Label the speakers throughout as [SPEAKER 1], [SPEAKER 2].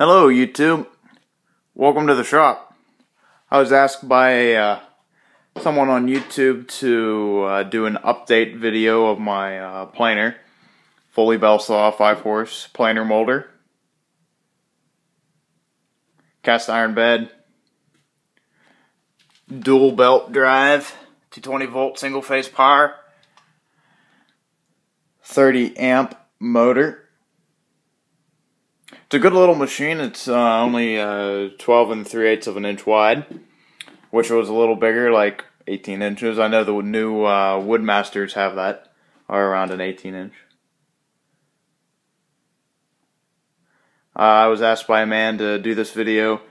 [SPEAKER 1] Hello YouTube, welcome to the shop. I was asked by someone on YouTube to do an update video of my planer, Foley Belsaw 5-horse planer molder, cast iron bed, dual belt drive, 220 volt single phase power, 30 amp motor. It's a good little machine. It's only 12 3/8 of an inch wide, which was a little bigger, like 18 inches. I know the new Woodmasters have that, are around an 18 inch. I was asked by a man to do this video,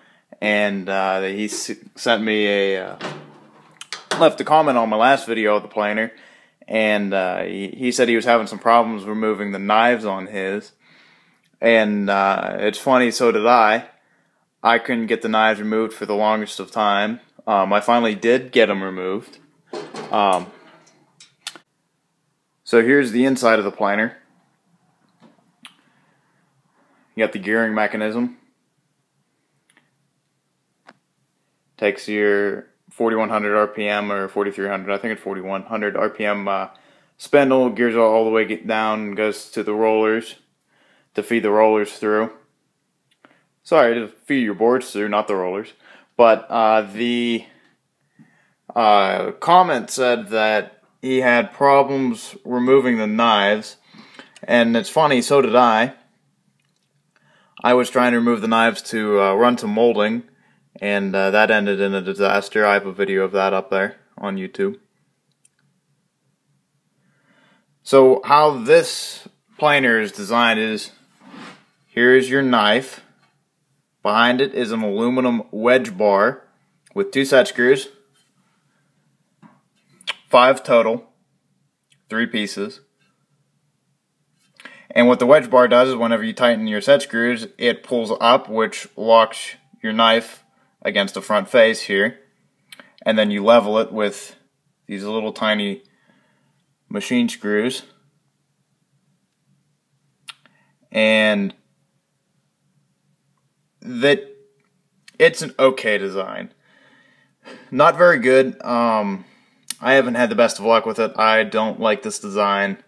[SPEAKER 1] and he sent me left a comment on my last video of the planer, and he said he was having some problems removing the knives on his. And it's funny, so did I. I couldn't get the knives removed for the longest of time. I finally did get them removed. So here's the inside of the planer. You got the gearing mechanism. Takes your 4100 RPM or 4300, I think it's 4100 RPM spindle, gears all the way down and goes to the rollers to feed the rollers through. Sorry, to feed your boards through, not the rollers. But the comment said that he had problems removing the knives, and it's funny, so did I. I was trying to remove the knives to run some molding, and that ended in a disaster. I have a video of that up there on YouTube. So how this planer is designed is, here is your knife. Behind it is an aluminum wedge bar with 2 set screws, 5 total, 3 pieces. And what the wedge bar does is whenever you tighten your set screws, it pulls up, which locks your knife against the front face here. And then you level it with these little tiny machine screws. And that it's an okay design. Not very good. I haven't had the best of luck with it. I don't like this design.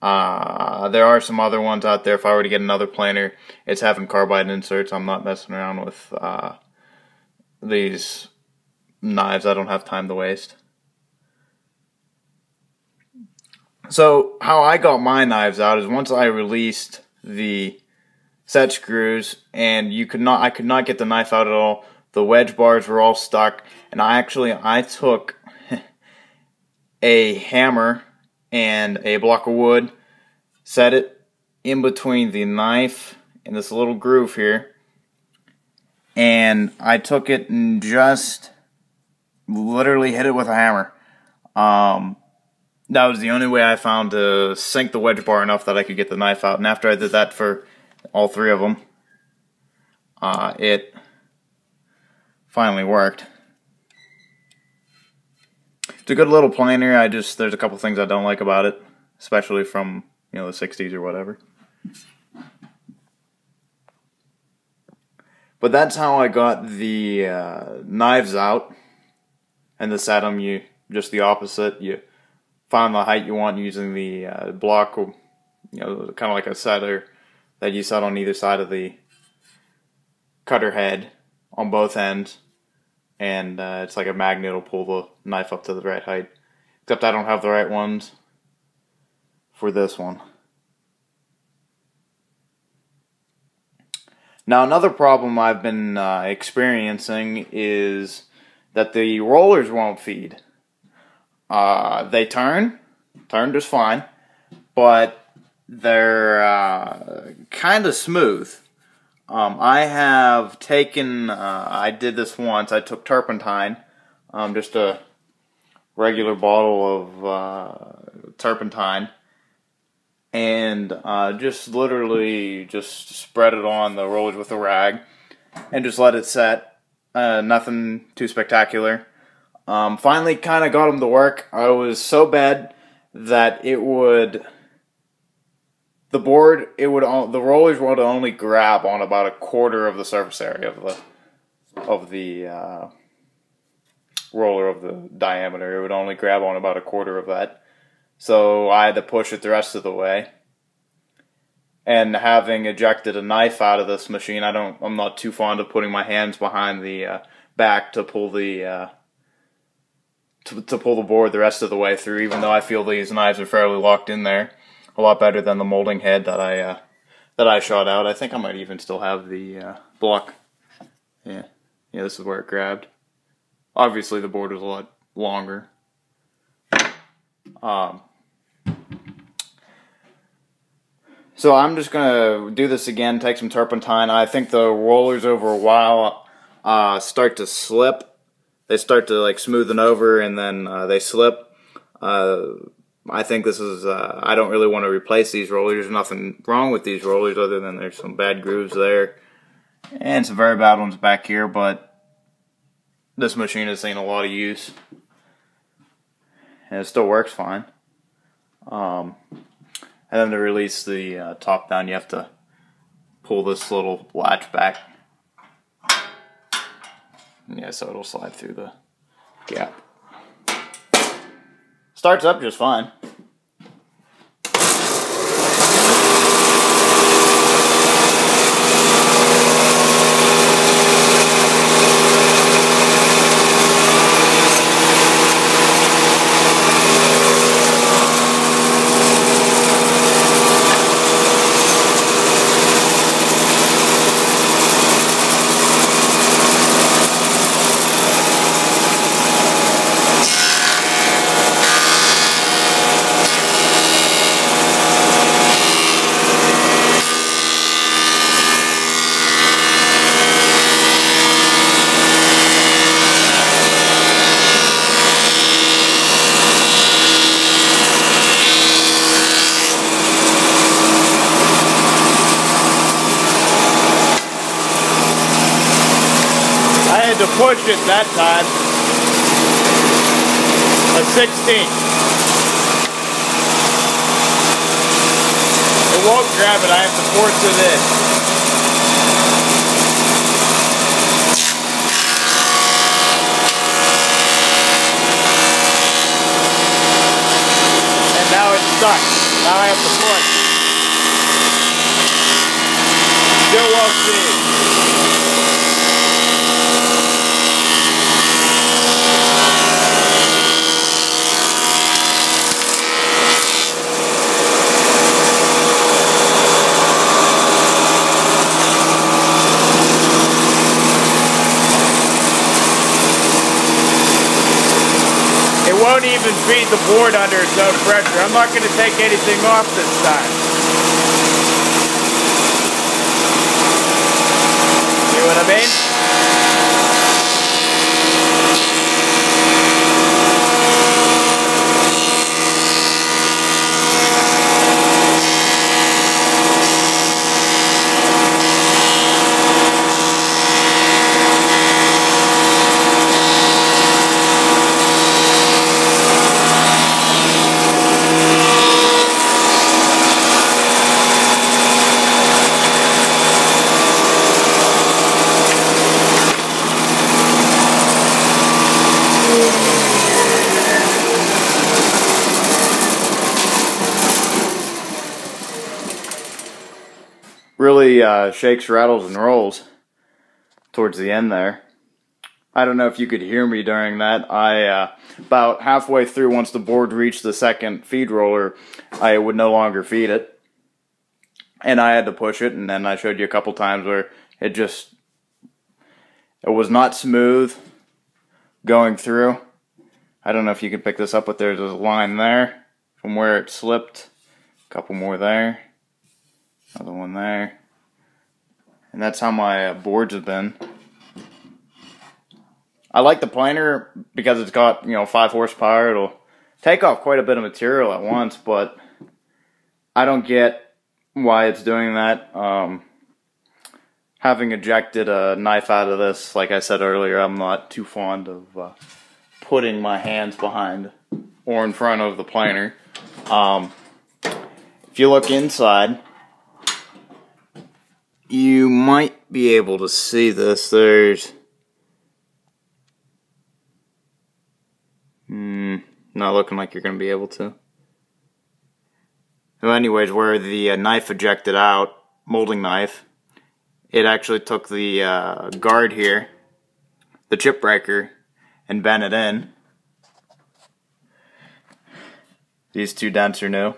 [SPEAKER 1] There are some other ones out there. If I were to get another planer, it's having carbide inserts. I'm not messing around with these knives. I don't have time to waste. So how I got my knives out is once I released the set screws, and I could not get the knife out at all. The wedge bars were all stuck, and I took a hammer and a block of wood, set it in between the knife and this little groove here, and I took it and just literally hit it with a hammer. That was the only way I found to sink the wedge bar enough that I could get the knife out, and after I did that for all 3 of them, it finally worked. It's a good little planer. There's a couple things I don't like about it, especially from, the 60s or whatever. But that's how I got the knives out, and to set them, you just the opposite. You find the height you want using the block, kind of like a setter that you set on either side of the cutter head on both ends, and it's like a magnet will pull the knife up to the right height, except I don't have the right ones for this one. Now another problem I've been experiencing is that the rollers won't feed. They turn just fine, but they're kind of smooth. I have taken, I did this once, I took turpentine, just a regular bottle of turpentine, and just literally just spread it on the rollers with a rag, and just let it set. Nothing too spectacular. Finally kind of got them to work. I was so bad that the board, the rollers would only grab on about a quarter of the surface area of the roller of the diameter. It would only grab on about a quarter of that. So I had to push it the rest of the way. And having ejected a knife out of this machine, I'm not too fond of putting my hands behind the back to pull the to pull the board the rest of the way through. Even though I feel these knives are fairly locked in there, a lot better than the molding head that I shot out. I think I might even still have the block. Yeah, this is where it grabbed. Obviously, the board was a lot longer. So I'm just going to do this again, take some turpentine. I think the rollers over a while start to slip. They start to like smoothen over and then they slip. I think this is, I don't really want to replace these rollers. There's nothing wrong with these rollers other than there's some bad grooves there. And some very bad ones back here, but this machine has seen a lot of use. And it still works fine. And then to release the top down, you have to pull this little latch back. Yeah, so it'll slide through the gap. Starts up just fine. To push it that time, a 16. It won't grab it, I have to force it in. And now it's stuck. Now I have to push. Still won't see. It won't even feed the board under its own pressure. I'm not going to take anything off this time. See what I mean? Really shakes, rattles, and rolls towards the end there. I don't know if you could hear me during that. About halfway through, once the board reached the second feed roller, I would no longer feed it. And I had to push it, and then I showed you a couple times where it was not smooth going through. I don't know if you can pick this up, but there's a line there from where it slipped. A couple more there. Another one there. And that's how my boards have been. I like the planer because it's got, 5 horsepower. It'll take off quite a bit of material at once, but I don't get why it's doing that. Having ejected a knife out of this, like I said earlier, I'm not too fond of putting my hands behind or in front of the planer. if you look inside, you might be able to see this. There's not looking like you're going to be able to. So anyways, where the knife ejected out, molding knife, it actually took the guard here, the chip breaker, and bent it in. These two dents are new.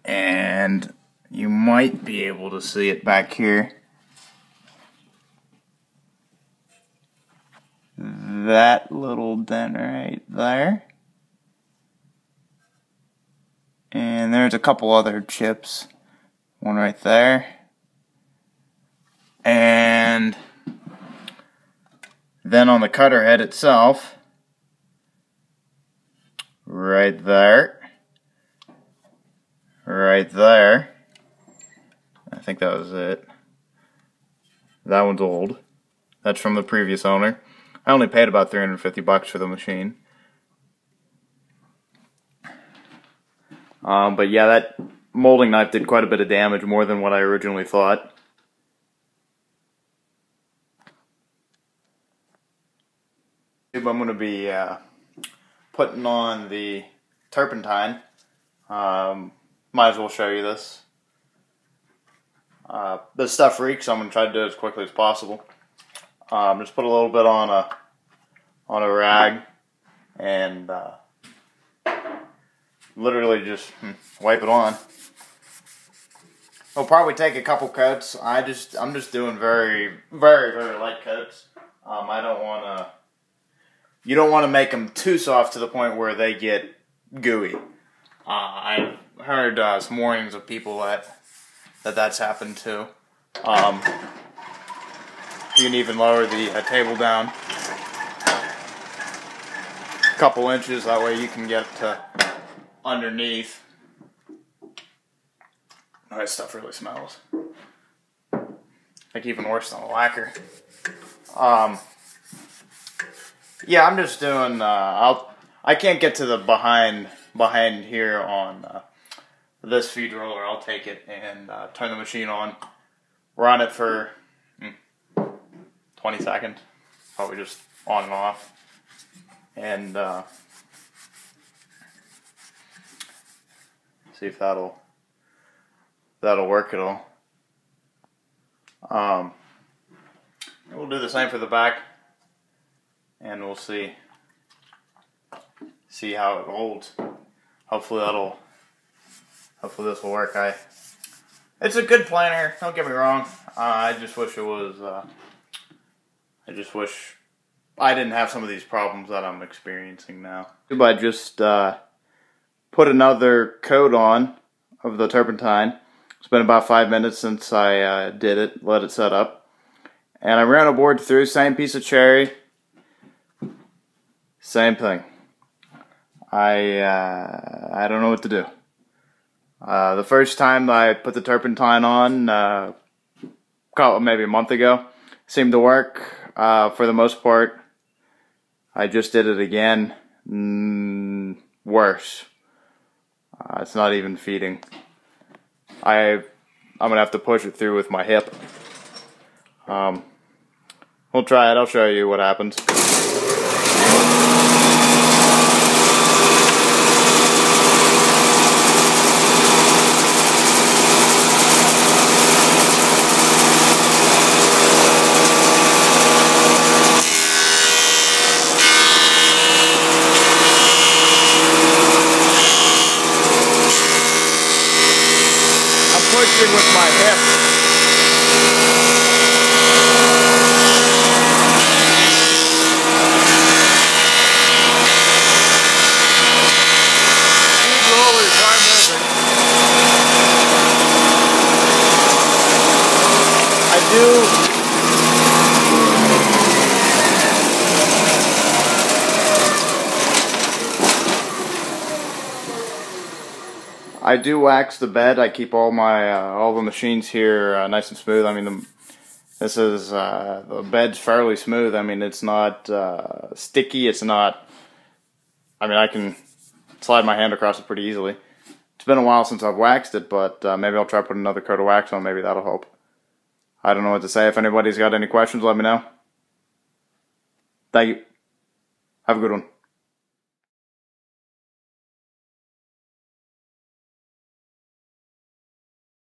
[SPEAKER 1] And you might be able to see it back here. That little dent right there. And there's a couple other chips. One right there. And then on the cutter head itself, right there. Right there. I think that was it. That one's old. That's from the previous owner. I only paid about $350 for the machine. But yeah, that molding knife did quite a bit of damage, more than what I originally thought. I'm going to be putting on the turpentine. Might as well show you this. This stuff reeks, so I'm going to try to do it as quickly as possible. Just put a little bit on a rag and literally just wipe it on. It'll probably take a couple coats. I'm just doing very, very, very light coats. I don't want to. You don't want to make them too soft to the point where they get gooey. I've heard some warnings of people that's happened to. You can even lower the table down a couple inches, that way you can get to underneath. Oh, that stuff really smells. I think even worse than a lacquer. Yeah, I'm just doing. I can't get to the behind here on this feed roller. I'll take it and turn the machine on. Run it for 20 seconds, probably just on and off, and see if that'll work at all. We'll do the same for the back, and we'll see how it holds. Hopefully this will work. It's a good planer, don't get me wrong. I just wish it was. I just wish I didn't have some of these problems that I'm experiencing now. I just put another coat on of the turpentine. It's been about 5 minutes since I did it, let it set up. And I ran a board through, same piece of cherry. Same thing. I don't know what to do. The first time I put the turpentine on, maybe a month ago, seemed to work for the most part. I just did it again. Worse. It's not even feeding. I'm gonna have to push it through with my hip. We'll try it. I'll show you what happens. Pushing with my hip. These rollers are moving. I do wax the bed. I keep all my all the machines here nice and smooth. I mean, the bed's fairly smooth. I mean, it's not sticky. It's not. I mean, slide my hand across it pretty easily. It's been a while since I've waxed it, but maybe I'll try putting another coat of wax on. Maybe that'll help. I don't know what to say. If anybody's got any questions, let me know. Thank you. Have a good one.